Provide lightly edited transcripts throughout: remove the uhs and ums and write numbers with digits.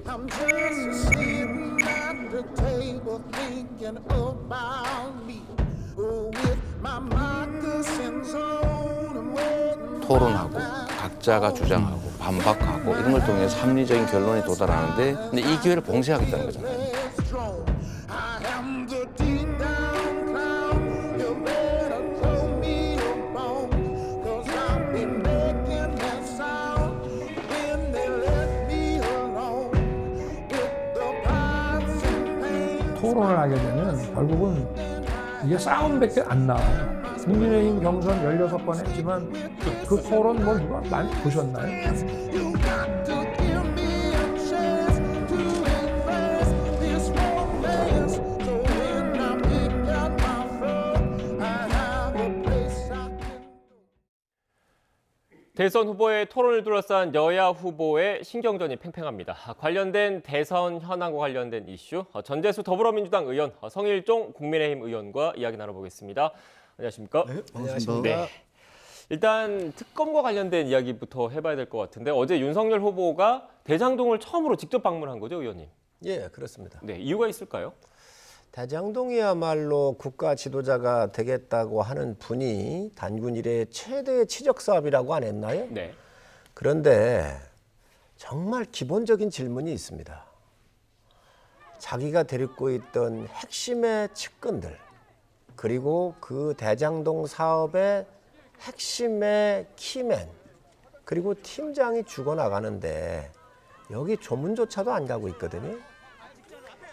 I'm just sitting at the table thinking about me with my moccasins on and waiting. 토론하고 각자가 주장하고 반박하고 이런 걸 통해서 합리적인 결론에 도달하는데 근데 이 기회를 봉쇄하겠다는 거잖아요. I am the deep down clown. You better throw me a bone, 'cause I'll be making that sound when they let me alone with the pots and pans. 토론을 하게 되면 결국은 이게 싸움밖에 안 나와요. 국민의힘 경선 16번 했지만 그 토론 뭐 누가 많이 보셨나요? You got to give me a chance to invest this romance. So when I pick out my fur, I have a place I can go. 대선 후보의 토론을 둘러싼 여야 후보의 신경전이 팽팽합니다. 관련된 대선 현안과 관련된 이슈, 전재수 더불어민주당 의원, 성일종 국민의힘 의원과 이야기 나눠보겠습니다. 안녕하십니까? 네, 반갑습니다. 네. 일단 특검과 관련된 이야기부터 해봐야 될 것 같은데 어제 윤석열 후보가 대장동을 처음으로 직접 방문한 거죠, 의원님? 예, 그렇습니다. 네, 이유가 있을까요? 대장동이야말로 국가 지도자가 되겠다고 하는 분이 단군 이래 최대의 치적 사업이라고 안 했나요? 네. 그런데 정말 기본적인 질문이 있습니다. 자기가 데리고 있던 핵심의 측근들, 그리고 그 대장동 사업의 핵심의 키맨, 그리고 팀장이 죽어나가는데 여기 조문조차도 안 가고 있거든요.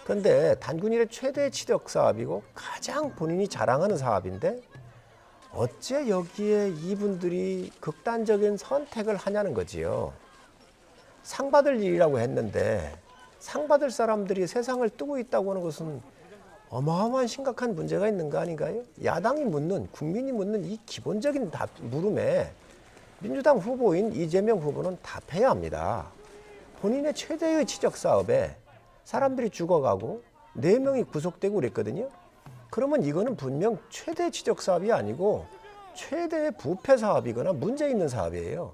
그런데 단군 이래 최대의 치력 사업이고 가장 본인이 자랑하는 사업인데 어째 여기에 이분들이 극단적인 선택을 하냐는 거지요. 상 받을 일이라고 했는데 상 받을 사람들이 세상을 뜨고 있다고 하는 것은 어마어마한 심각한 문제가 있는 거 아닌가요? 야당이 묻는, 국민이 묻는 이 기본적인 물음에 민주당 후보인 이재명 후보는 답해야 합니다. 본인의 최대의 치적 사업에 사람들이 죽어가고 4명이 구속되고 그랬거든요. 그러면 이거는 분명 최대 치적 사업이 아니고 최대의 부패 사업이거나 문제 있는 사업이에요.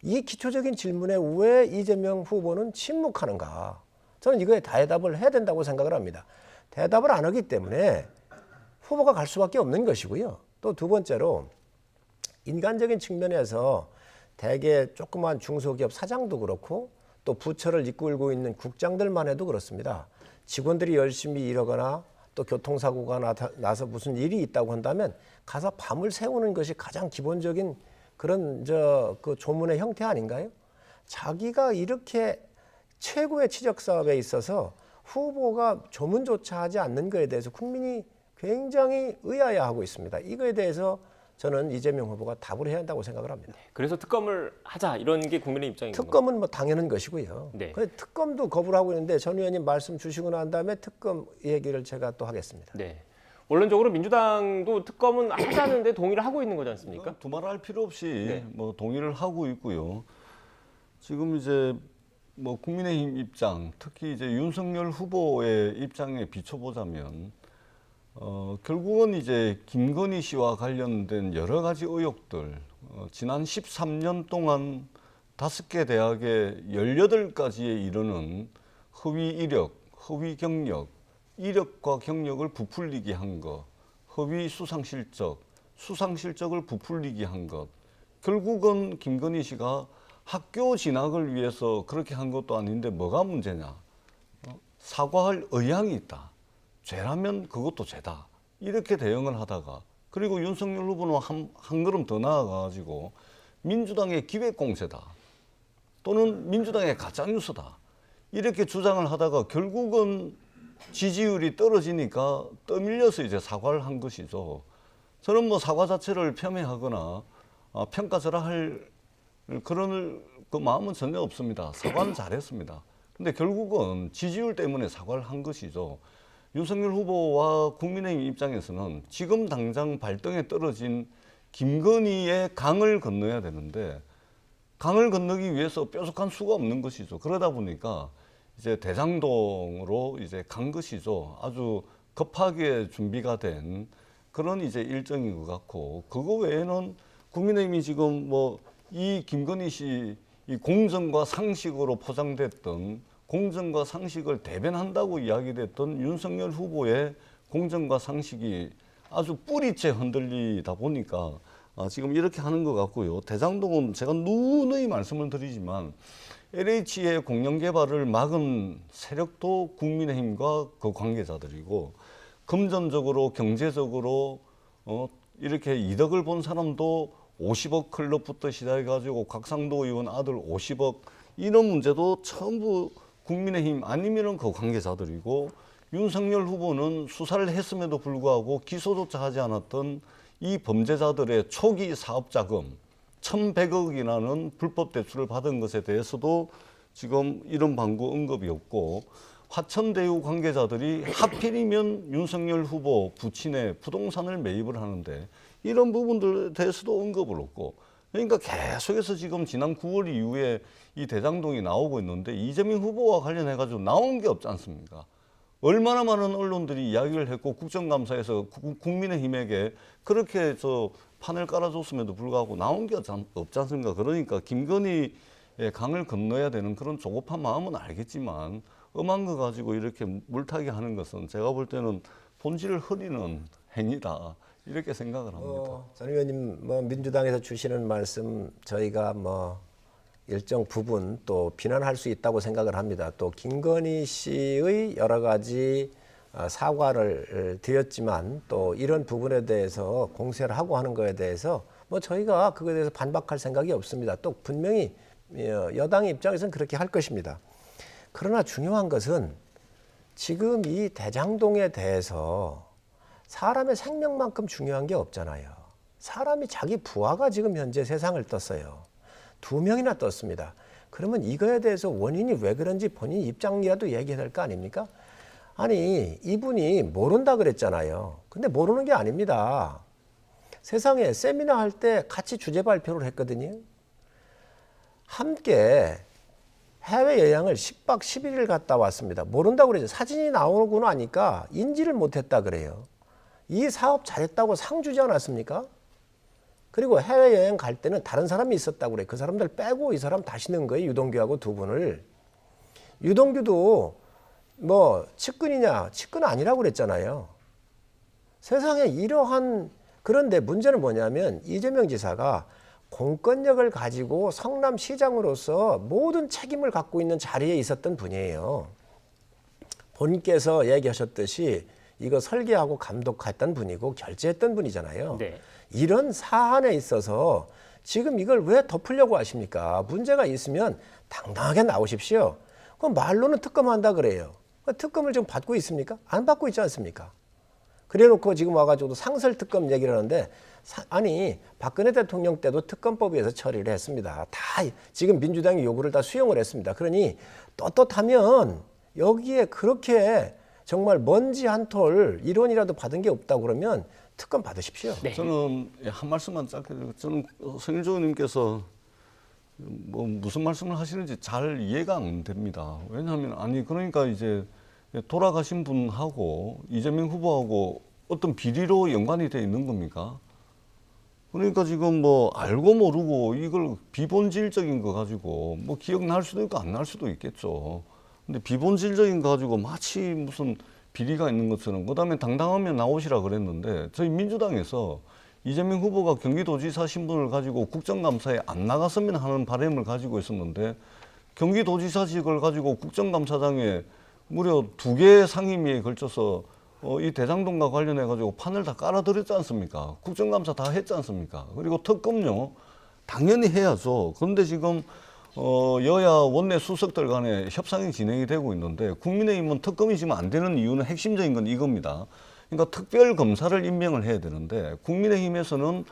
이 기초적인 질문에 왜 이재명 후보는 침묵하는가? 저는 이거에 대답을 해야 된다고 생각을 합니다. 대답을 안 하기 때문에 후보가 갈 수밖에 없는 것이고요. 또 두 번째로 인간적인 측면에서 대개 조그만 중소기업 사장도 그렇고 또 부처를 이끌고 있는 국장들만 해도 그렇습니다. 직원들이 열심히 일하거나 또 교통사고가 나서 무슨 일이 있다고 한다면 가서 밤을 새우는 것이 가장 기본적인 그런 그 조문의 형태 아닌가요? 자기가 이렇게 최고의 치적 사업에 있어서 후보가 조문조차 하지 않는 것에 대해서 국민이 굉장히 의아해하고 있습니다. 이거에 대해서 저는 이재명 후보가 답을 해야 한다고 생각을 합니다. 그래서 특검을 하자 이런 게 국민의 입장인 건가요? 특검은 뭐 당연한 것이고요. 네. 특검도 거부를 하고 있는데 전 의원님 말씀 주시고 난 다음에 특검 얘기를 제가 또 하겠습니다. 네. 원론적으로 민주당도 특검은 하자는데 동의를 하고 있는 거지 않습니까? 두말할 필요 없이 네. 뭐 동의를 하고 있고요. 지금 이제 뭐 국민의힘 입장, 특히 이제 윤석열 후보의 입장에 비춰보자면 결국은 이제 김건희 씨와 관련된 여러 가지 의혹들, 지난 13년 동안 5개 대학의 18가지에 이르는 허위 이력, 허위 경력, 이력과 경력을 부풀리게 한 것, 허위 수상실적, 수상실적을 부풀리게 한 것, 결국은 김건희 씨가 학교 진학을 위해서 그렇게 한 것도 아닌데 뭐가 문제냐. 사과할 의향이 있다. 죄라면 그것도 죄다. 이렇게 대응을 하다가 그리고 윤석열 후보는 한 걸음 더 나아가지고 민주당의 기획공세다. 또는 민주당의 가짜뉴스다. 이렇게 주장을 하다가 결국은 지지율이 떨어지니까 떠밀려서 이제 사과를 한 것이죠. 저는 뭐 사과 자체를 폄훼하거나 평가절하할 그런 그 마음은 전혀 없습니다. 사과는 잘했습니다. 근데 결국은 지지율 때문에 사과를 한 것이죠. 윤석열 후보와 국민의힘 입장에서는 지금 당장 발등에 떨어진 김건희의 강을 건너야 되는데 강을 건너기 위해서 뾰족한 수가 없는 것이죠. 그러다 보니까 이제 대장동으로 이제 간 것이죠. 아주 급하게 준비가 된 그런 이제 일정인 것 같고, 그거 외에는 국민의힘이 지금 뭐 이 김건희 씨 이 공정과 상식으로 포장됐던, 공정과 상식을 대변한다고 이야기됐던 윤석열 후보의 공정과 상식이 아주 뿌리째 흔들리다 보니까 지금 이렇게 하는 것 같고요. 대장동은 제가 누누이 말씀을 드리지만 LH의 공영 개발을 막은 세력도 국민의힘과 그 관계자들이고, 금전적으로 경제적으로 이렇게 이득을 본 사람도 50억 클럽부터 시작해가지고 곽상도 의원 아들 50억, 이런 문제도 전부 국민의힘 아니면은 그 관계자들이고, 윤석열 후보는 수사를 했음에도 불구하고 기소조차 하지 않았던 이 범죄자들의 초기 사업자금 1,100억이라는 불법 대출을 받은 것에 대해서도 지금 이런 방구 언급이 없고, 화천대유 관계자들이 하필이면 윤석열 후보 부친의 부동산을 매입을 하는데 이런 부분들에 대해서도 언급을 없고, 그러니까 계속해서 지금 지난 9월 이후에 이 대장동이 나오고 있는데 이재명 후보와 관련해가지고 나온 게 없지 않습니까? 얼마나 많은 언론들이 이야기를 했고 국정감사에서 국민의힘에게 그렇게 판을 깔아줬음에도 불구하고 나온 게 없지 않습니까? 그러니까 김건희의 강을 건너야 되는 그런 조급한 마음은 알겠지만 엄한 거 가지고 이렇게 물타기 하는 것은 제가 볼 때는 본질을 흐리는 행위다, 이렇게 생각을 합니다. 전 의원님 민주당에서 주시는 말씀 저희가 일정 부분 또 비난할 수 있다고 생각을 합니다. 또 김건희 씨의 여러 가지 사과를 드렸지만 또 이런 부분에 대해서 공세를 하고 하는 거에 대해서 저희가 그거에 대해서 반박할 생각이 없습니다. 또 분명히 여당의 입장에서는 그렇게 할 것입니다. 그러나 중요한 것은 지금 이 대장동에 대해서 사람의 생명만큼 중요한 게 없잖아요. 사람이 자기 부하가 지금 현재 세상을 떴어요. 2명이나 떴습니다. 그러면 이거에 대해서 원인이 왜 그런지 본인 입장이라도 얘기해야 될 거 아닙니까? 아니, 이분이 모른다 그랬잖아요. 근데 모르는 게 아닙니다. 세상에 세미나 할 때 같이 주제 발표를 했거든요. 함께 해외여행을 10박 11일 갔다 왔습니다. 모른다고 그러죠. 사진이 나오고 나니까 인지를 못했다 그래요. 이 사업 잘했다고 상 주지 않았습니까? 그리고 해외여행 갈 때는 다른 사람이 있었다고 그래요. 그 사람들 빼고 이 사람 다시 넣은 거예요. 유동규하고 두 분을. 유동규도 측근이냐? 측근 아니라고 그랬잖아요. 세상에 이러한, 그런데 문제는 뭐냐면 이재명 지사가 공권력을 가지고 성남시장으로서 모든 책임을 갖고 있는 자리에 있었던 분이에요. 본께서 얘기하셨듯이 이거 설계하고 감독했던 분이고 결제했던 분이잖아요. 네. 이런 사안에 있어서 지금 이걸 왜 덮으려고 하십니까? 문제가 있으면 당당하게 나오십시오. 그럼 말로는 특검한다 그래요. 특검을 지금 받고 있습니까? 안 받고 있지 않습니까? 그래놓고 지금 와가지고 상설 특검 얘기를 하는데, 아니 박근혜 대통령 때도 특검법에서 처리를 했습니다. 다 지금 민주당이 요구를 다 수용을 했습니다. 그러니 떳떳하면 여기에 그렇게 정말 먼지 한 톨 1원이라도 받은 게 없다고 그러면 특검 받으십시오. 네. 저는 한 말씀만 짧게 드리고, 저는 성일조 의원님께서 무슨 말씀을 하시는지 잘 이해가 안 됩니다. 왜냐하면 그러니까 이제 돌아가신 분하고 이재명 후보하고 어떤 비리로 연관이 돼 있는 겁니까? 그러니까 지금 알고 모르고 이걸 비본질적인 거 가지고 기억날 수도 있고 안 날 수도 있겠죠. 근데 비본질적인 거 가지고 마치 무슨 비리가 있는 것처럼, 그다음에 당당하면 나오시라 그랬는데 저희 민주당에서 이재명 후보가 경기도지사 신분을 가지고 국정감사에 안 나갔으면 하는 바람을 가지고 있었는데, 경기도지사직을 가지고 국정감사장에 무려 2개의 상임위에 걸쳐서 이 대장동과 관련해 가지고 판을 다 깔아드렸지 않습니까? 국정감사 다 했지 않습니까? 그리고 특검요 당연히 해야죠. 그런데 지금 여야 원내 수석들 간에 협상이 진행이 되고 있는데 국민의힘은 특검이 지금 안 되는 이유는 핵심적인 건 이겁니다. 그러니까 특별 검사를 임명을 해야 되는데 국민의힘에서는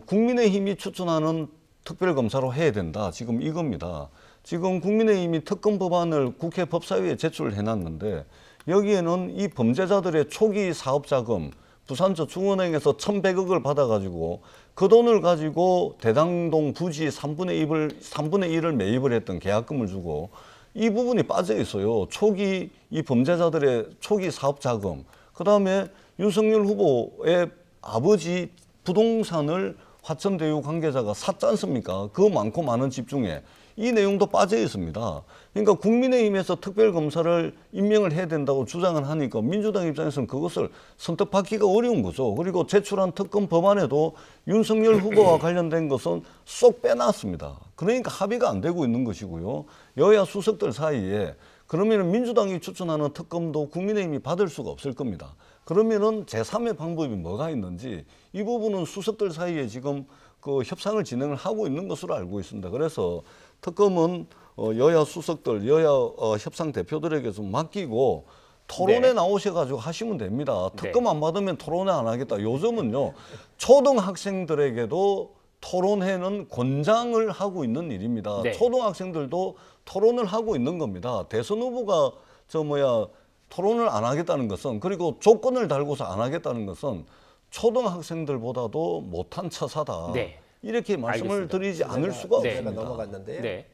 국민의힘이 추천하는 특별 검사로 해야 된다. 지금 이겁니다. 지금 국민의힘이 특검 법안을 국회 법사위에 제출을 해놨는데 여기에는 이 범죄자들의 초기 사업자금 부산저축은행에서 1,100억을 받아가지고 그 돈을 가지고 대장동 부지 3분의 1을 매입을 했던 계약금을 주고 이 부분이 빠져 있어요. 초기 이 범죄자들의 초기 사업자금, 그 다음에 윤석열 후보의 아버지 부동산을 화천대유 관계자가 샀지 않습니까? 그 많고 많은 집 중에 이 내용도 빠져 있습니다. 그러니까 국민의힘에서 특별검사를 임명을 해야 된다고 주장을 하니까 민주당 입장에서는 그것을 선택받기가 어려운 거죠. 그리고 제출한 특검 법안에도 윤석열 후보와 관련된 것은 쏙 빼놨습니다. 그러니까 합의가 안 되고 있는 것이고요. 여야 수석들 사이에 그러면 민주당이 추천하는 특검도 국민의힘이 받을 수가 없을 겁니다. 그러면은 제3의 방법이 뭐가 있는지 이 부분은 수석들 사이에 지금 그 협상을 진행을 하고 있는 것으로 알고 있습니다. 그래서 특검은 여야 수석들, 여야 협상 대표들에게 좀 맡기고 토론에 네. 나오셔가지고 하시면 됩니다. 특검 안 받으면 토론회 안 하겠다. 요즘은요, 초등학생들에게도 토론회는 권장을 하고 있는 일입니다. 네. 초등학생들도 토론을 하고 있는 겁니다. 대선 후보가 토론을 안 하겠다는 것은, 그리고 조건을 달고서 안 하겠다는 것은 초등학생들보다도 못한 처사다. 네. 이렇게 말씀을 알겠습니다. 드리지 않을 수가 네. 없습니다. 넘어갔는데요. 네.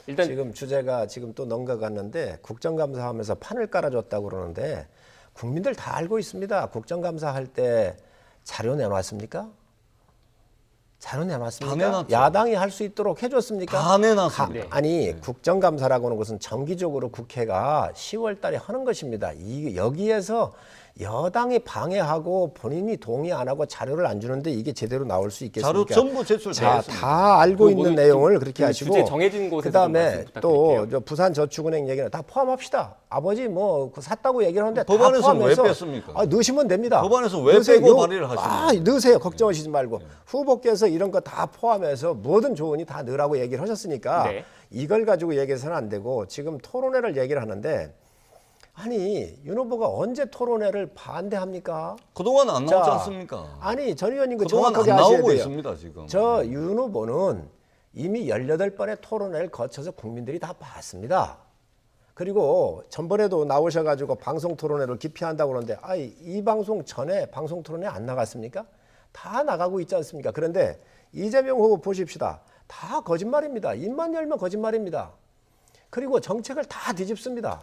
일단 지금 주제가 지금 또 넘어갔는데 국정감사하면서 판을 깔아줬다고 그러는데 국민들 다 알고 있습니다. 국정감사할 때 자료 내놨습니까? 자료 내놨습니까? 다 내놨죠. 야당이 할 수 있도록 해줬습니까? 다 내놨습니다. 아니 국정감사라고 하는 것은 정기적으로 국회가 10월 달에 하는 것입니다. 여기에서 여당이 방해하고 본인이 동의 안 하고 자료를 안 주는데 이게 제대로 나올 수 있겠습니까? 자료 전부 제출되었습니다. 다 알고 있는 모두 내용을 그렇게 그 하시고 주제 정해진 곳에서 좀 그다음에 말씀 또 부탁드릴게요. 저 부산저축은행 얘기는 다 포함합시다. 아버지 뭐 샀다고 얘기를 하는데 법안에서 다 포함해서 왜 뺐습니까? 넣으시면 됩니다. 법안에서 왜 넣으세요. 빼고 발의를 하시는 거예요? 넣으세요. 걱정하시지 말고 후보께서 이런 거 다 포함해서 뭐든 좋으니 다 넣으라고 얘기를 하셨으니까 네. 이걸 가지고 얘기해서는 안 되고 지금 토론회를 얘기를 하는데 아니 윤 후보가 언제 토론회를 반대합니까? 그동안 안 나오지 자, 않습니까? 아니 전 의원님 그 그동안 정확하게 안 아셔야 나오고 돼요. 있습니다, 지금. 저 윤 후보는 이미 18번의 토론회를 거쳐서 국민들이 다 봤습니다. 그리고 전번에도 나오셔가지고 방송 토론회를 기피한다고 그러는데 이 방송 전에 방송 토론회 안 나갔습니까? 다 나가고 있지 않습니까? 그런데 이재명 후보 보십시다. 다 거짓말입니다. 입만 열면 거짓말입니다. 그리고 정책을 다 뒤집습니다.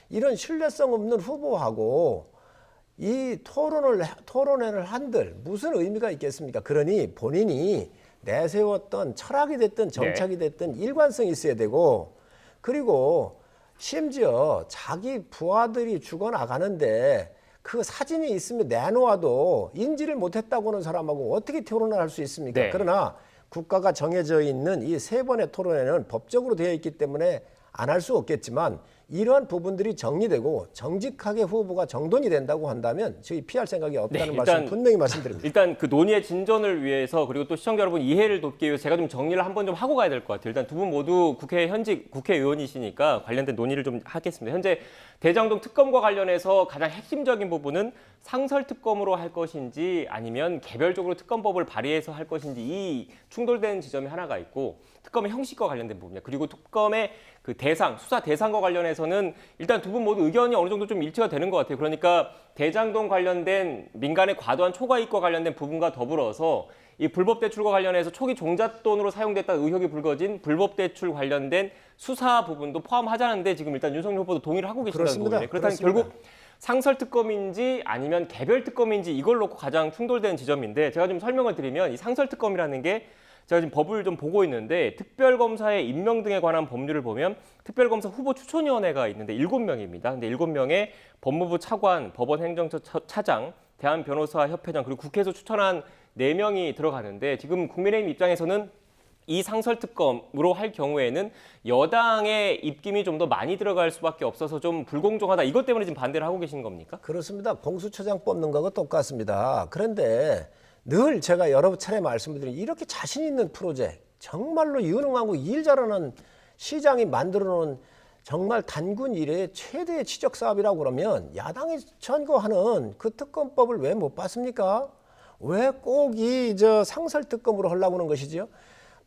이런 신뢰성 없는 후보하고 이 토론회를 한들 무슨 의미가 있겠습니까? 그러니 본인이 내세웠던 철학이 됐든 정책이 됐든 일관성이 있어야 되고 그리고 심지어 자기 부하들이 죽어나가는데 그 사진이 있으면 내놓아도 인지를 못했다고 하는 사람하고 어떻게 토론을 할 수 있습니까? 네. 그러나 국가가 정해져 있는 이 3번의 토론회는 법적으로 되어 있기 때문에 안 할 수 없겠지만 이러한 부분들이 정리되고 정직하게 후보가 정돈이 된다고 한다면 저희 피할 생각이 없다는 말씀 분명히 말씀드립니다. 일단 그 논의의 진전을 위해서 그리고 또 시청자 여러분 이해를 돕기 위해서 제가 좀 정리를 한번 좀 하고 가야 될 것 같아요. 일단 두 분 모두 현직 국회의원이시니까 관련된 논의를 좀 하겠습니다. 현재 대장동 특검과 관련해서 가장 핵심적인 부분은 상설특검으로 할 것인지 아니면 개별적으로 특검법을 발의해서 할 것인지 이 충돌되는 지점이 하나가 있고 특검의 형식과 관련된 부분이야. 그리고 특검의 그 수사 대상과 관련해서는 일단 두 분 모두 의견이 어느 정도 좀 일치가 되는 것 같아요. 그러니까 대장동 관련된 민간의 과도한 초과 이익과 관련된 부분과 더불어서 이 불법 대출과 관련해서 초기 종잣돈으로 사용됐다는 의혹이 불거진 불법 대출 관련된 수사 부분도 포함하자는데 지금 일단 윤석열 후보도 동의를 하고 계신다는 그렇습니다. 부분이에요. 그렇다면 그렇습니다. 결국 상설특검인지 아니면 개별특검인지 이걸 놓고 가장 충돌되는 지점인데 제가 좀 설명을 드리면 이 상설특검이라는 게 제가 지금 법을 좀 보고 있는데 특별검사의 임명 등에 관한 법률을 보면 특별검사 후보 추천위원회가 있는데 7명입니다. 근데 7명의 법무부 차관, 법원행정처 차장, 대한변호사협회장 그리고 국회에서 추천한 4명이 들어가는데 지금 국민의힘 입장에서는 이 상설특검으로 할 경우에는 여당의 입김이 좀 더 많이 들어갈 수밖에 없어서 좀 불공정하다. 이것 때문에 지금 반대를 하고 계신 겁니까? 그렇습니다. 공수처장 뽑는 거하고 똑같습니다. 그런데 늘 제가 여러 차례 말씀드린 이렇게 자신 있는 프로젝트 정말로 유능하고 일 잘하는 시장이 만들어 놓은 정말 단군 이래의 최대의 지적 사업이라고 그러면 야당이 전거하는 그 특검법을 왜 못 봤습니까? 왜 꼭 이 상설 특검으로 하려고 하는 것이죠?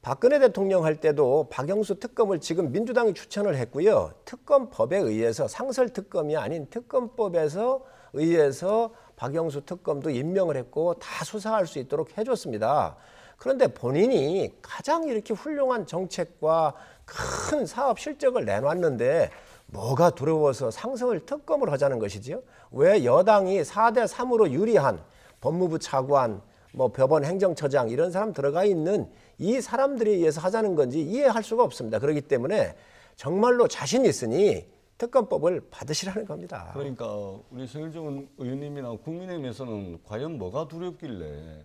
박근혜 대통령 할 때도 박영수 특검을 지금 민주당이 추천을 했고요. 특검법에 의해서 상설 특검이 아닌 특검법에서 의해서 박영수 특검도 임명을 했고 다 수사할 수 있도록 해줬습니다. 그런데 본인이 가장 이렇게 훌륭한 정책과 큰 사업 실적을 내놨는데 뭐가 두려워서 상설 특검을 하자는 것이지요? 왜 여당이 4대3으로 유리한 법무부 차관, 뭐 법원 행정처장 이런 사람 들어가 있는 이 사람들에 의해서 하자는 건지 이해할 수가 없습니다. 그렇기 때문에 정말로 자신 있으니 특검법을 받으시라는 겁니다. 그러니까 우리 성일종 의원님이나 국민의힘에서는 과연 뭐가 두렵길래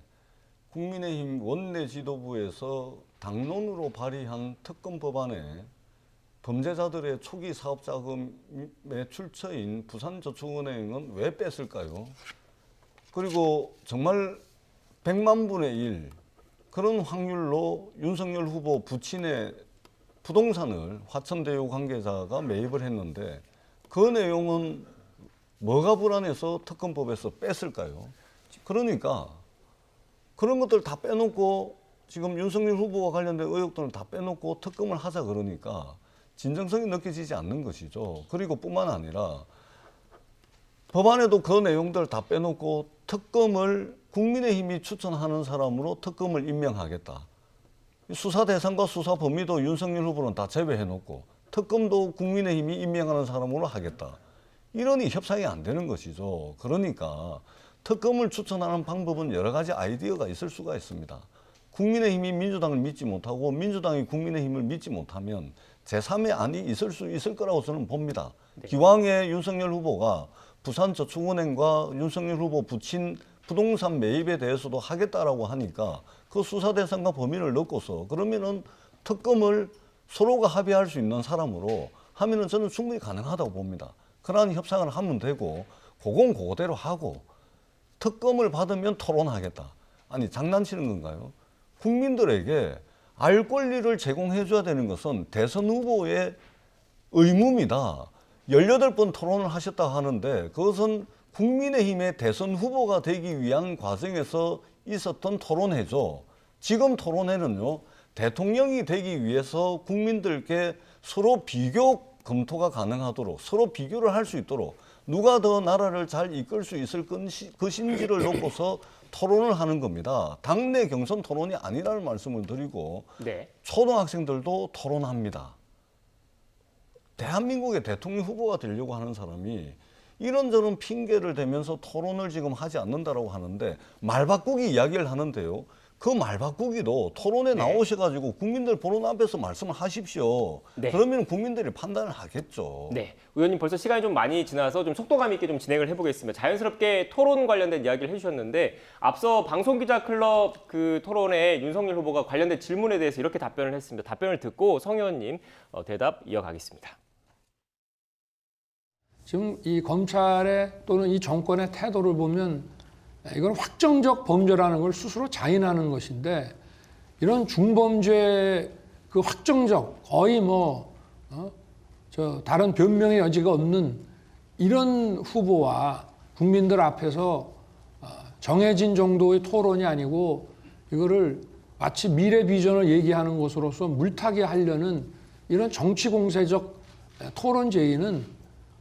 국민의힘 원내 지도부에서 당론으로 발의한 특검 법안에 범죄자들의 초기 사업 자금의 출처인 부산저축은행은 왜 뺐을까요? 그리고 정말 100만 분의 1 그런 확률로 윤석열 후보 부친의 부동산을 화천대유 관계자가 매입을 했는데 그 내용은 뭐가 불안해서 특검법에서 뺐을까요? 그러니까 그런 것들 다 빼놓고 지금 윤석열 후보와 관련된 의혹들을 다 빼놓고 특검을 하자 그러니까 진정성이 느껴지지 않는 것이죠. 그리고 뿐만 아니라 법안에도 그 내용들 다 빼놓고 특검을 국민의힘이 추천하는 사람으로 특검을 임명하겠다. 수사 대상과 수사 범위도 윤석열 후보는 다 제외해놓고 특검도 국민의힘이 임명하는 사람으로 하겠다. 이러니 협상이 안 되는 것이죠. 그러니까 특검을 추천하는 방법은 여러 가지 아이디어가 있을 수가 있습니다. 국민의힘이 민주당을 믿지 못하고 민주당이 국민의힘을 믿지 못하면 제3의 안이 있을 수 있을 거라고 저는 봅니다. 네. 기왕에 윤석열 후보가 부산저축은행과 윤석열 후보 부친 부동산 매입에 대해서도 하겠다라고 하니까 그 수사 대상과 범위를 넣고서 그러면은 특검을 서로가 합의할 수 있는 사람으로 하면은 저는 충분히 가능하다고 봅니다. 그러한 협상을 하면 되고 그건 그거대로 하고 특검을 받으면 토론하겠다. 아니 장난치는 건가요? 국민들에게 알 권리를 제공해 줘야 되는 것은 대선 후보의 의무입니다. 18번 토론을 하셨다고 하는데 그것은 국민의힘의 대선 후보가 되기 위한 과정에서 있었던 토론회죠. 지금 토론회는요, 대통령이 되기 위해서 국민들께 서로 비교 검토가 가능하도록 서로 비교를 할 수 있도록 누가 더 나라를 잘 이끌 수 있을 것인지를 놓고서 토론을 하는 겁니다. 당내 경선 토론이 아니라는 말씀을 드리고 네. 초등학생들도 토론합니다. 대한민국의 대통령 후보가 되려고 하는 사람이 이런저런 핑계를 대면서 토론을 지금 하지 않는다라고 하는데 말 바꾸기 이야기를 하는데요. 그 말 바꾸기도 토론에 나오셔가지고 국민들 보는 앞에서 말씀을 하십시오. 네. 그러면 국민들이 판단을 하겠죠. 네, 의원님 벌써 시간이 좀 많이 지나서 좀 속도감 있게 좀 진행을 해보겠습니다. 자연스럽게 토론 관련된 이야기를 해주셨는데 앞서 방송기자클럽 그 토론에 윤석열 후보가 관련된 질문에 대해서 이렇게 답변을 했습니다. 답변을 듣고 성 의원님 대답 이어가겠습니다. 지금 이 검찰의 또는 이 정권의 태도를 보면 이건 확정적 범죄라는 걸 스스로 자인하는 것인데 이런 중범죄 그 확정적 거의 다른 변명의 여지가 없는 이런 후보와 국민들 앞에서 정해진 정도의 토론이 아니고 이거를 마치 미래 비전을 얘기하는 것으로서 물타기 하려는 이런 정치 공세적 토론 제의는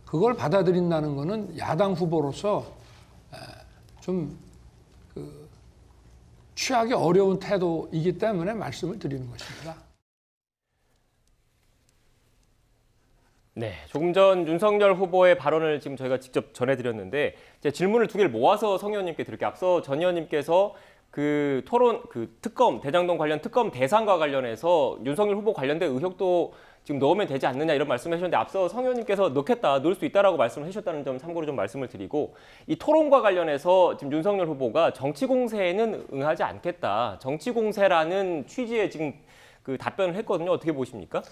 그걸 받아들인다는 것은 야당 후보로서 좀 취하기 어려운 태도이기 때문에 말씀을 드리는 것입니다. 네, 조금 전 윤석열 후보의 발언을 지금 저희가 직접 전해드렸는데 제 질문을 두 개를 모아서 성 의원님께 드릴게요. 앞서 전 의원님께서 그 토론, 그 특검, 대장동 관련 특검 대상과 관련해서 윤석열 후보 관련된 의혹도 지금 넣으면 되지 않느냐 이런 말씀을 하셨는데 앞서 성 의원님께서 넣겠다, 넣을 수 있다라고 말씀을 해주셨다는 점 참고로 좀 말씀을 드리고 이 토론과 관련해서 지금 윤석열 후보가 정치 공세에는 응하지 않겠다. 정치 공세라는 취지의 지금 그 답변을 했거든요. 어떻게 보십니까?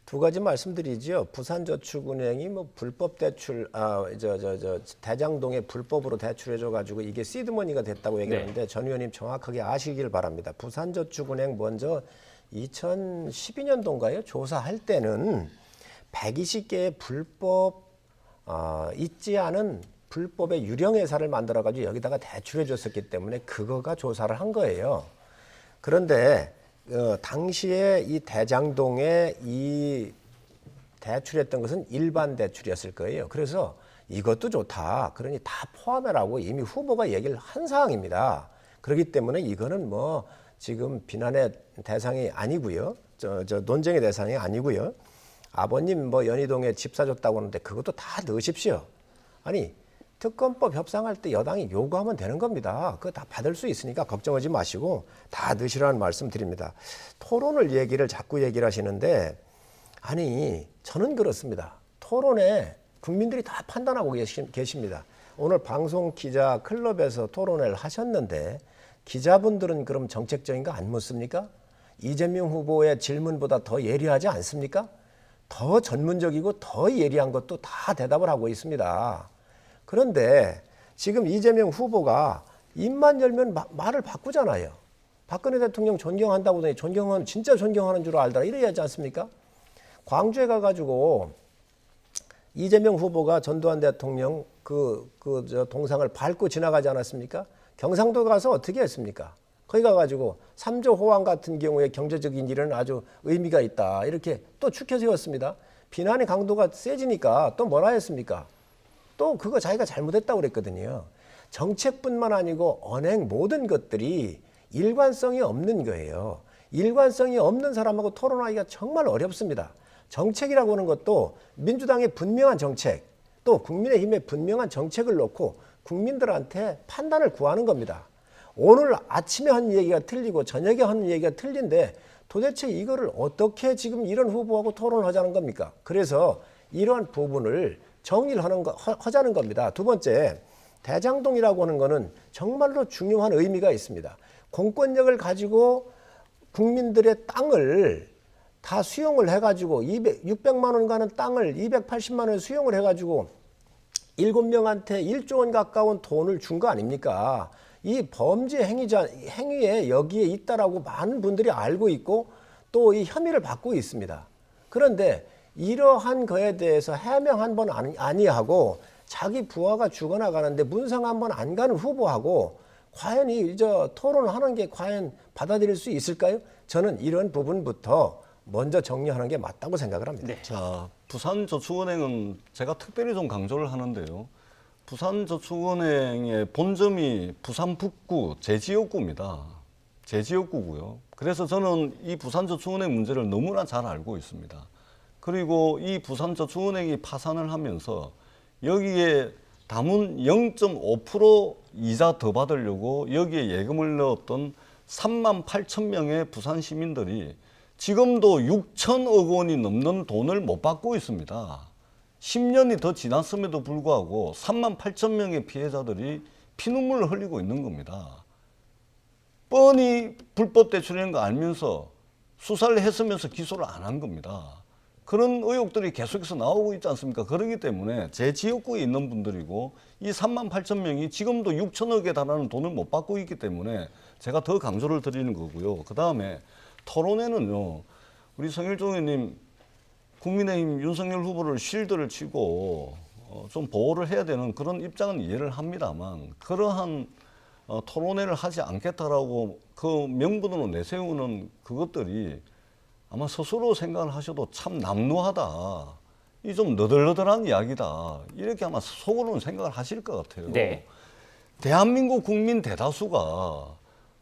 두 가지 말씀드리죠. 부산저축은행이 불법 대출, 대장동에 불법으로 대출해줘가지고 이게 시드머니가 됐다고 얘기하는데 전 의원님 정확하게 아시길 바랍니다. 부산저축은행 먼저 2012년도인가요? 조사할 때는 120개의 불법 있지 않은 불법의 유령 회사를 만들어가지고 여기다가 대출해 줬었기 때문에 그거가 조사를 한 거예요. 그런데 당시에 이 대장동에 이 대출했던 것은 일반 대출이었을 거예요. 그래서 이것도 좋다. 그러니 다 포함해라고 이미 후보가 얘기를 한 사항입니다. 그렇기 때문에 이거는 뭐 지금 비난의 대상이 아니고요. 논쟁의 대상이 아니고요. 아버님 뭐 연희동에 집 사줬다고 하는데 그것도 다 넣으십시오. 아니 특검법 협상할 때 여당이 요구하면 되는 겁니다. 그거 다 받을 수 있으니까 걱정하지 마시고 다 넣으시라는 말씀 드립니다. 토론을 자꾸 얘기를 하시는데 아니 저는 그렇습니다. 토론에 국민들이 다 판단하고 계십니다. 오늘 방송 기자 클럽에서 토론회를 하셨는데 기자분들은 그럼 정책적인 거 안 묻습니까? 이재명 후보의 질문보다 더 예리하지 않습니까? 더 전문적이고 더 예리한 것도 다 대답을 하고 있습니다. 그런데 지금 이재명 후보가 입만 열면 말을 바꾸잖아요. 박근혜 대통령 존경한다고 하더니 진짜 존경하는 줄 알더라 이래야 하지 않습니까? 광주에 가가지고 이재명 후보가 전두환 대통령 저 동상을 밟고 지나가지 않았습니까? 경상도 가서 어떻게 했습니까? 거기 가가지고 3조 호황 같은 경우에 경제적인 일은 아주 의미가 있다. 이렇게 또 축혀 세웠습니다. 비난의 강도가 세지니까 또 뭐라 했습니까? 또 그거 자기가 잘못했다고 그랬거든요. 정책뿐만 아니고 언행 모든 것들이 일관성이 없는 거예요. 일관성이 없는 사람하고 토론하기가 정말 어렵습니다. 정책이라고 하는 것도 민주당의 분명한 정책, 또 국민의힘의 분명한 정책을 놓고 국민들한테 판단을 구하는 겁니다. 오늘 아침에 한 얘기가 틀리고 저녁에 하는 얘기가 틀린데 도대체 이거를 어떻게 지금 이런 후보하고 토론을 하자는 겁니까? 그래서 이러한 부분을 정리를 하자는 겁니다. 두 번째, 대장동이라고 하는 거는 정말로 중요한 의미가 있습니다. 공권력을 가지고 국민들의 땅을 다 수용을 해가지고 600만 원 가는 땅을 280만 원 수용을 해가지고 7명한테 1조 원 가까운 돈을 준 거 아닙니까? 이 범죄 행위에 여기에 있다라고 많은 분들이 알고 있고 또 이 혐의를 받고 있습니다. 그런데 이러한 거에 대해서 해명 한 번 아니하고 자기 부하가 죽어나가는데 문상 한 번 안 가는 후보하고 과연 토론을 하는 게 과연 받아들일 수 있을까요? 저는 이런 부분부터 먼저 정리하는 게 맞다고 생각을 합니다. 네. 자, 부산저축은행은 제가 특별히 좀 강조를 하는데요. 부산저축은행의 본점이 부산 북구 제지역구입니다. 제지역구고요. 그래서 저는 이 부산저축은행 문제를 너무나 잘 알고 있습니다. 그리고 이 부산저축은행이 파산을 하면서 여기에 담은 0.5% 이자 더 받으려고 여기에 예금을 넣었던 3만 8천 명의 부산 시민들이 지금도 6천억 원이 넘는 돈을 못 받고 있습니다. 10년이 더 지났음에도 불구하고 3만 8천 명의 피해자들이 피눈물을 흘리고 있는 겁니다. 뻔히 불법 대출인 거 알면서 수사를 했으면서 기소를 안 한 겁니다. 그런 의혹들이 계속해서 나오고 있지 않습니까? 그렇기 때문에 제 지역구에 있는 분들이고 이 3만 8천 명이 지금도 6천억에 달하는 돈을 못 받고 있기 때문에 제가 더 강조를 드리는 거고요. 그 다음에 토론회는요, 우리 성일종 의원님 국민의힘 윤석열 후보를 쉴드를 치고 좀 보호를 해야 되는 그런 입장은 이해를 합니다만 그러한 토론회를 하지 않겠다라고 그 명분으로 내세우는 그것들이 아마 스스로 생각을 하셔도 참 남루하다. 이 좀 너덜너덜한 이야기다. 이렇게 아마 속으로는 생각을 하실 것 같아요. 네. 대한민국 국민 대다수가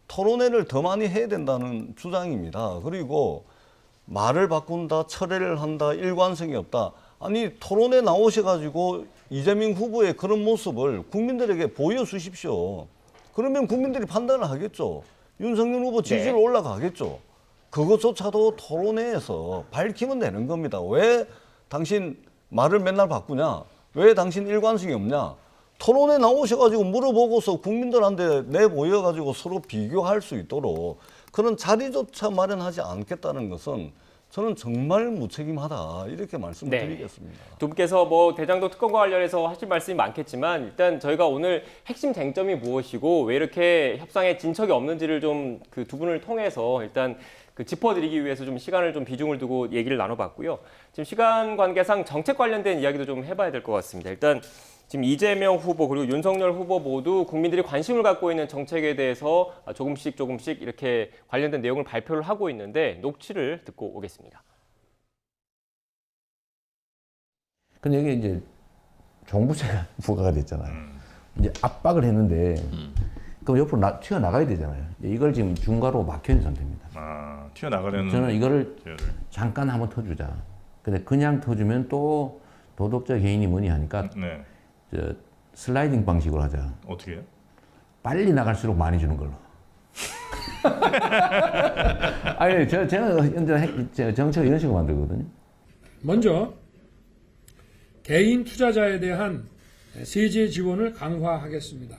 토론회를 더 많이 해야 된다는 주장입니다. 그리고 말을 바꾼다, 철회를 한다, 일관성이 없다. 아니 토론회 나오셔가지고 이재명 후보의 그런 모습을 국민들에게 보여주십시오. 그러면 국민들이 판단을 하겠죠. 윤석열 후보 지지율 올라가겠죠. 그것조차도 토론회에서 밝히면 되는 겁니다. 왜 당신 말을 맨날 바꾸냐? 왜 당신 일관성이 없냐? 토론회 나오셔가지고 물어보고서 국민들한테 내보여가지고 서로 비교할 수 있도록 그런 자리조차 마련하지 않겠다는 것은 저는 정말 무책임하다 이렇게 말씀드리겠습니다. 두 분께서 뭐 대장동 특검과 관련해서 하실 말씀이 많겠지만 일단 저희가 오늘 핵심 쟁점이 무엇이고 왜 이렇게 협상에 진척이 없는지를 좀 그 두 분을 통해서 일단 그 짚어드리기 위해서 좀 시간을 좀 비중을 두고 얘기를 나눠봤고요. 지금 시간 관계상 정책 관련된 이야기도 좀 해봐야 될 것 같습니다. 일단 지금 이재명 후보 그리고 윤석열 후보 모두 국민들이 관심을 갖고 있는 정책에 대해서 조금씩 이렇게 관련된 내용을 발표를 하고 있는데 녹취를 듣고 오겠습니다. 근데 이게 이제 종부세가 부과가 됐잖아요. 이제 압박을 했는데 그럼 옆으로 튀어나가야 되잖아요. 이걸 지금 중과로 막혀있는 상태입니다. 아, 튀어나가려는 저는 이거를 기회를. 잠깐 한번 터주자. 근데 그냥 터주면 또 도덕적 해인이 뭐니 하니까 네. 저 슬라이딩 방식으로 하자. 어떻게 해요? 빨리 나갈수록 많이 주는 걸로. 아니, 제가 정책을 이런 식으로 만들거든요. 먼저 개인 투자자에 대한 세제 지원을 강화하겠습니다.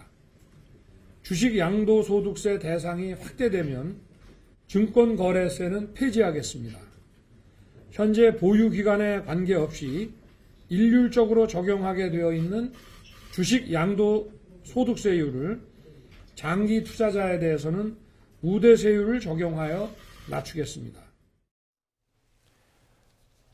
주식 양도소득세 대상이 확대되면 증권거래세는 폐지하겠습니다. 현재 보유기간에 관계없이 일률적으로 적용하게 되어 있는 주식 양도소득세율을 장기 투자자에 대해서는 우대세율을 적용하여 낮추겠습니다.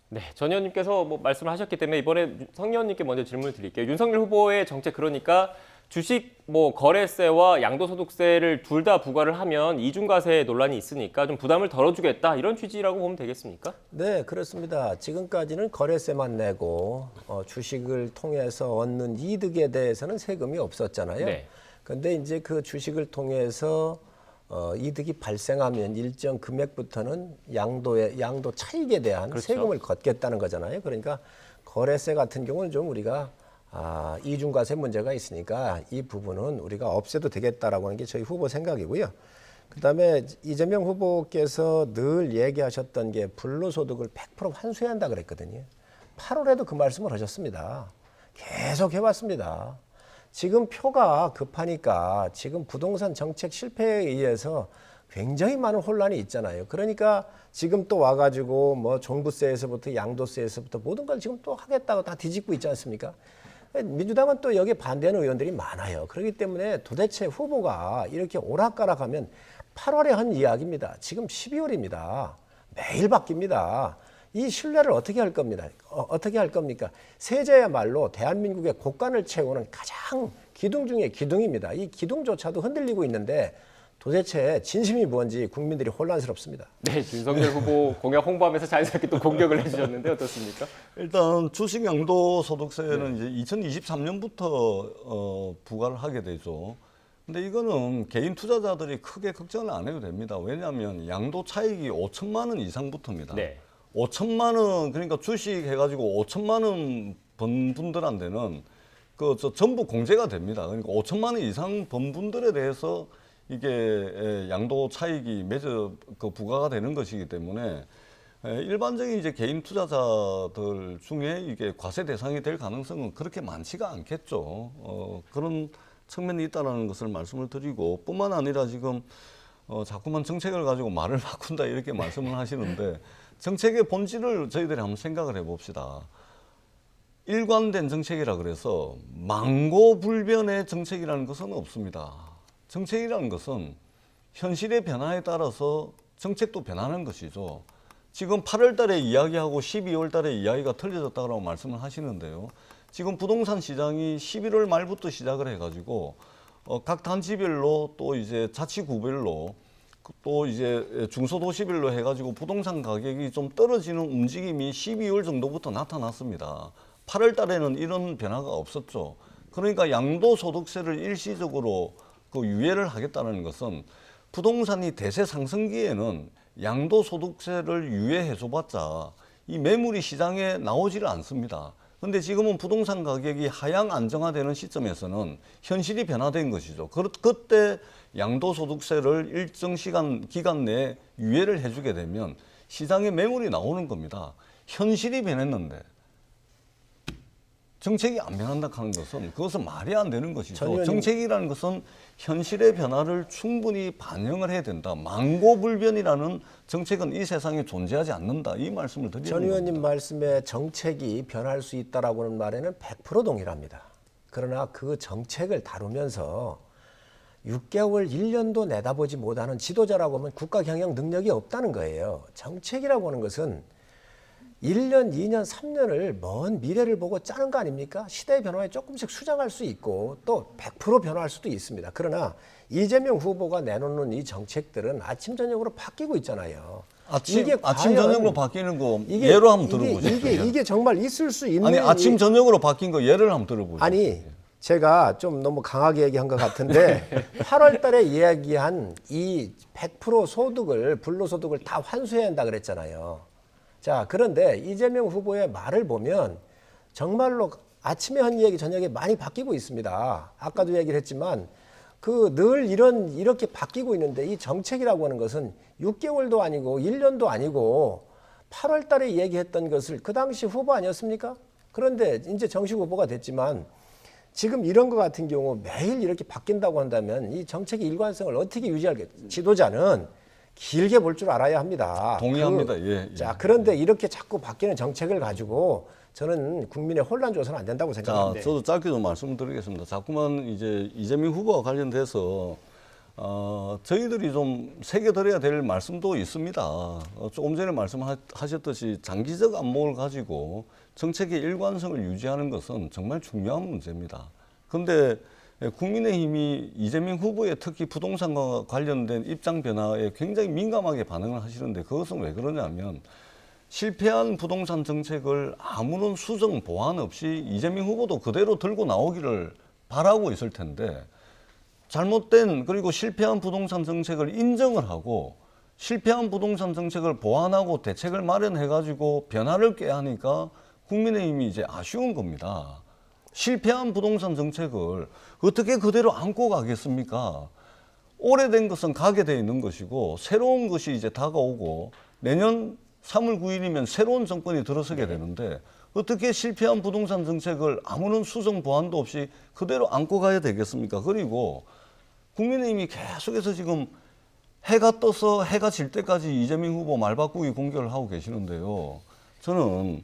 네, 전 의원님께서 뭐 말씀을 하셨기 때문에 이번에 성 의원님께 먼저 질문을 드릴게요. 윤석열 후보의 정책 그러니까 주식 거래세와 양도소득세를 둘 다 부과를 하면 이중과세 논란이 있으니까 좀 부담을 덜어주겠다 이런 취지라고 보면 되겠습니까? 네, 그렇습니다. 지금까지는 거래세만 내고 주식을 통해서 얻는 이득에 대해서는 세금이 없었잖아요. 네. 그런데 이제 그 주식을 통해서 이득이 발생하면 일정 금액부터는 양도 차익에 대한 그렇죠. 세금을 걷겠다는 거잖아요. 그러니까 거래세 같은 경우는 좀 우리가 이중과세 문제가 있으니까 이 부분은 우리가 없애도 되겠다라고 하는 게 저희 후보 생각이고요. 그다음에 이재명 후보께서 늘 얘기하셨던 게 불로소득을 100% 환수해야 한다 그랬거든요. 8월에도 그 말씀을 하셨습니다. 계속 해왔습니다. 지금 표가 급하니까 지금 부동산 정책 실패에 의해서 굉장히 많은 혼란이 있잖아요. 그러니까 지금 또 와가지고 뭐 종부세에서부터 양도세에서부터 모든 걸 지금 또 하겠다고 다 뒤집고 있지 않습니까? 민주당은 또 여기에 반대하는 의원들이 많아요. 그렇기 때문에 도대체 후보가 이렇게 오락가락하면 8월에 한 이야기입니다. 지금 12월입니다. 매일 바뀝니다. 이 신뢰를 어떻게 할 겁니다. 어떻게 할 겁니까? 세제야말로 대한민국의 곳간을 채우는 가장 기둥 중에 기둥입니다. 이 기둥조차도 흔들리고 있는데 도대체 진심이 뭔지 국민들이 혼란스럽습니다. 네, 윤석열 후보 공약 홍보하면서 자연스럽게 또 공격을 해주셨는데 어떻습니까? 일단 주식 양도소득세는 이제 2023년부터 부과를 하게 되죠. 근데 이거는 개인 투자자들이 크게 걱정을 안 해도 됩니다. 왜냐하면 양도 차익이 5천만 원 이상부터입니다. 네. 5천만 원 그러니까 주식 해가지고 5천만 원 번 분들한테는 전부 공제가 됩니다. 그러니까 5천만 원 이상 번 분들에 대해서 이게 양도 차익이 매저 부과가 되는 것이기 때문에 일반적인 이제 개인 투자자들 중에 이게 과세 대상이 될 가능성은 그렇게 많지가 않겠죠. 그런 측면이 있다는 것을 말씀을 드리고 뿐만 아니라 지금 자꾸만 정책을 가지고 말을 바꾼다 이렇게 말씀을 하시는데 정책의 본질을 저희들이 한번 생각을 해봅시다. 일관된 정책이라 그래서 망고불변의 정책이라는 것은 없습니다. 정책이라는 것은 현실의 변화에 따라서 정책도 변하는 것이죠. 지금 8월 달에 이야기하고 12월 달에 이야기가 틀려졌다고 말씀을 하시는데요. 지금 부동산 시장이 11월 말부터 시작을 해가지고 각 단지별로 또 이제 자치구별로 또 이제 중소도시별로 해가지고 부동산 가격이 좀 떨어지는 움직임이 12월 정도부터 나타났습니다. 8월 달에는 이런 변화가 없었죠. 그러니까 양도소득세를 일시적으로 유예를 하겠다는 것은 부동산이 대세 상승기에는 양도소득세를 유예해줘봤자 이 매물이 시장에 나오지를 않습니다. 그런데 지금은 부동산 가격이 하향 안정화되는 시점에서는 현실이 변화된 것이죠. 그때 양도소득세를 일정 기간 내에 유예를 해주게 되면 시장에 매물이 나오는 겁니다. 현실이 변했는데 정책이 안 변한다 하는 것은 그것은 말이 안 되는 것이죠. 정책이라는 것은 현실의 변화를 충분히 반영을 해야 된다. 망고불변이라는 정책은 이 세상에 존재하지 않는다. 이 말씀을 드리는 겁니다. 전 의원님 말씀에 정책이 변할 수 있다라고 하는 말에는 100% 동일합니다. 그러나 그 정책을 다루면서 6개월, 1년도 내다보지 못하는 지도자라고 하면 국가 경영 능력이 없다는 거예요. 정책이라고 하는 것은 1년, 2년, 3년을 먼 미래를 보고 짜는 거 아닙니까? 시대의 변화에 조금씩 수정할 수 있고 또 100% 변화할 수도 있습니다. 그러나 이재명 후보가 내놓는 이 정책들은 아침 저녁으로 바뀌고 있잖아요. 아침 과연 저녁으로 바뀌는 거 예로 한번 들어보죠. 이게 정말 있을 수 있는 아니 아침 저녁으로 바뀐 거 예를 한번 들어보죠. 아니 제가 좀 너무 강하게 얘기한 것 같은데 8월 달에 이야기한 이 100% 소득을 불로소득을 다 환수해야 한다 그랬잖아요. 자, 그런데 이재명 후보의 말을 보면 정말로 아침에 한 얘기 저녁에 많이 바뀌고 있습니다. 아까도 얘기를 했지만 늘 이렇게 바뀌고 있는데 이 정책이라고 하는 것은 6개월도 아니고 1년도 아니고 8월 달에 얘기했던 것을 그 당시 후보 아니었습니까? 그런데 이제 정식 후보가 됐지만 지금 이런 것 같은 경우 매일 이렇게 바뀐다고 한다면 이 정책의 일관성을 어떻게 유지할겠어요? 지도자는 길게 볼 줄 알아야 합니다. 동의합니다. 예. 자, 그런데 이렇게 자꾸 바뀌는 정책을 가지고 저는 국민의 혼란 줘서는 안 된다고 생각합니다. 자, 저도 짧게 좀 말씀드리겠습니다. 자꾸만 이제 이재명 후보와 관련돼서 저희들이 좀 새겨드려야 될 말씀도 있습니다. 조금 전에 말씀하셨듯이 장기적 안목을 가지고 정책의 일관성을 유지하는 것은 정말 중요한 문제입니다. 그런데 국민의힘이 이재명 후보의 특히 부동산과 관련된 입장 변화에 굉장히 민감하게 반응을 하시는데 그것은 왜 그러냐면 실패한 부동산 정책을 아무런 수정 보완 없이 이재명 후보도 그대로 들고 나오기를 바라고 있을 텐데 잘못된 그리고 실패한 부동산 정책을 인정을 하고 실패한 부동산 정책을 보완하고 대책을 마련해 가지고 변화를 꾀야 하니까 국민의힘이 이제 아쉬운 겁니다. 실패한 부동산 정책을 어떻게 그대로 안고 가겠습니까? 오래된 것은 가게 돼 있는 것이고 새로운 것이 이제 다가오고 내년 3월 9일이면 새로운 정권이 들어서게 되는데 어떻게 실패한 부동산 정책을 아무런 수정 보완도 없이 그대로 안고 가야 되겠습니까? 그리고 국민의힘이 계속해서 지금 해가 떠서 해가 질 때까지 이재명 후보 말 바꾸기 공격을 하고 계시는데요. 저는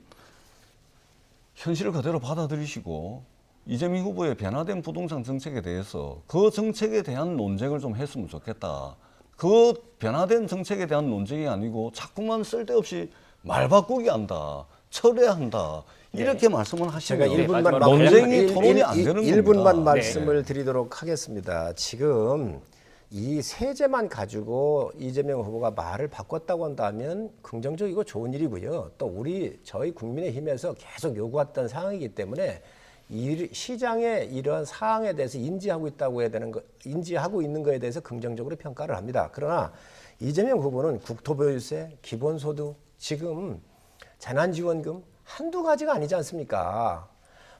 현실을 그대로 받아들이시고 이재명 후보의 변화된 부동산 정책에 대해서 그 정책에 대한 논쟁을 좀 했으면 좋겠다. 그 변화된 정책에 대한 논쟁이 아니고 자꾸만 쓸데없이 말 바꾸기 한다. 철회한다. 이렇게 말씀을 하시면 제가 1분만 논쟁이 토론이 안 되는 겁니다. 1분만 말씀을 드리도록 하겠습니다. 지금 이 세제만 가지고 이재명 후보가 말을 바꿨다고 한다면 긍정적이고 좋은 일이고요. 또 저희 국민의힘에서 계속 요구했던 상황이기 때문에 시장의 이러한 사항에 대해서 인지하고 있는 거에 대해서 긍정적으로 평가를 합니다. 그러나 이재명 후보는 국토보유세, 기본소득, 지금 재난지원금 한두 가지가 아니지 않습니까?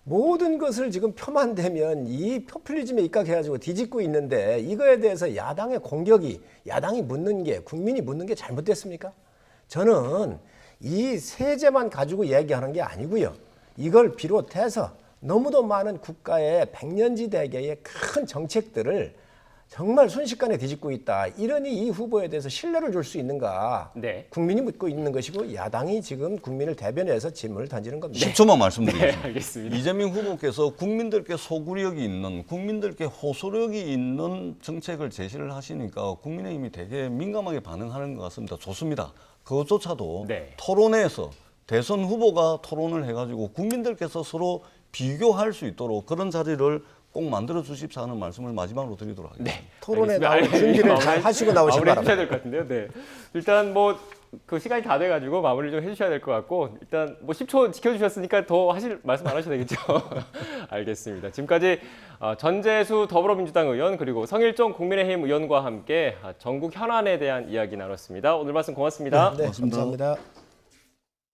모든 것을 지금 표만 대면 이 포퓰리즘에 입각해가지고 뒤집고 있는데 이거에 대해서 야당의 공격이 야당이 묻는 게 국민이 묻는 게 잘못됐습니까? 저는 이 세제만 가지고 얘기하는 게 아니고요. 이걸 비롯해서 너무도 많은 국가의 백년지 대계의 큰 정책들을 정말 순식간에 뒤집고 있다. 이러니 이 후보에 대해서 신뢰를 줄 수 있는가? 네. 국민이 묻고 있는 것이고 야당이 지금 국민을 대변해서 질문을 던지는 겁니다. 10초만 말씀드리겠습니다. 네, 알겠습니다. 이재명 후보께서 국민들께 소구력이 있는, 국민들께 호소력이 있는 정책을 제시를 하시니까 국민의힘이 되게 민감하게 반응하는 것 같습니다. 좋습니다. 그것조차도 네. 토론회에서 대선 후보가 토론을 해가지고 국민들께서 서로 비교할 수 있도록 그런 자리를 꼭 만들어 주십사 하는 말씀을 마지막으로 드리도록 하겠습니다. 네. 토론에 나올 준비를 잘 하시고 나오시기 마무리 해주셔야 바랍니다. 될 것 같은데요. 네. 일단 그 시간이 다 돼가지고 마무리 좀 해주셔야 될 것 같고 일단 10초 지켜주셨으니까 더 하실 말씀 안 하셔도 되겠죠. 알겠습니다. 지금까지 전재수 더불어민주당 의원 그리고 성일종 국민의힘 의원과 함께 전국 현안에 대한 이야기 나눴습니다. 오늘 말씀 고맙습니다. 네, 감사합니다.